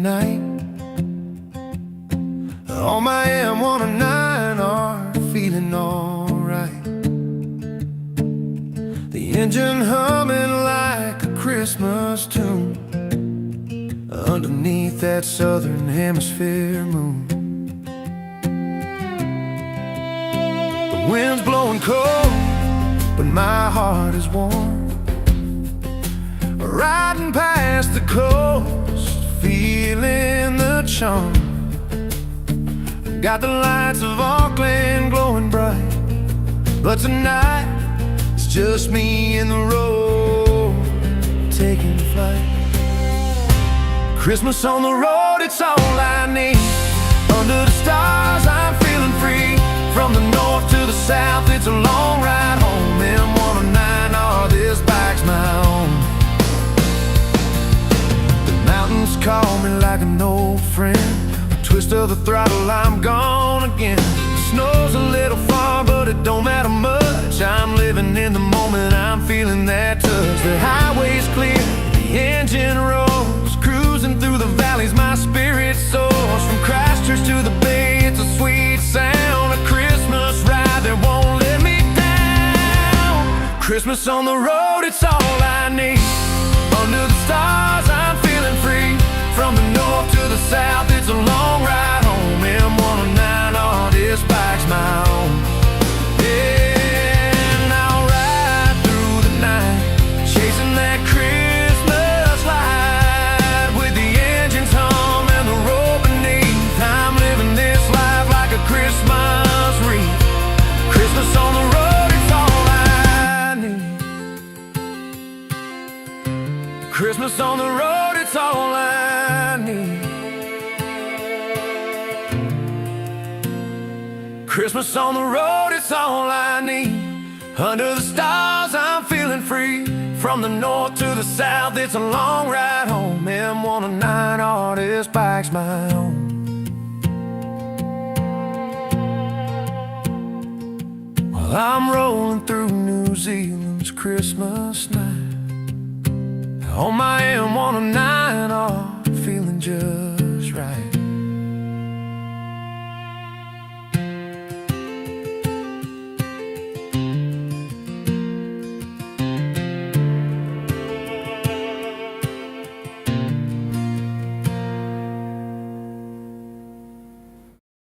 night on my M109r, feeling alright. The engine humming like a Christmas tune underneath that southern hemisphere moon. The wind's blowing cold, but my heart is warm. Riding past the coast, feeling the charm. Got the lights of Auckland glowing bright, but tonight it's just me and the road taking flight. Christmas on the road, it's all I need. Under the stars, I'm feeling free. From the north to the south, it's a long ride home. M109r, this bike's my own. The mountains call me like an old friend. Twist of the throttle, I'm gone again. The snow's a little far, but it don't matter much. I'm living in the moment, I'm feeling that touch. The highway's clear, the engine rolls, cruising through the valleys, my spirit soars. From Christchurch to the Bay, it's a sweet sound. A Christmas ride that won't let me down. Christmas on the road, it's all I need. Under the stars, I'm feeling free. From the north to the south, it's a long ride home. M109r, this bike's my own. Yeah, and I'll ride through the night, chasing that Christmas light. With the engines hum and the road beneath, I'm living this life like a Christmas wreath. Christmas on the road, it's all I need. Christmas on the road, it's all I need. Christmas on the road, it's all I need. Under the stars, I'm feeling free. From the north to the south, it's a long ride home. M109r, this bike's my own. While I'm rolling through New Zealand's Christmas night on my M109r.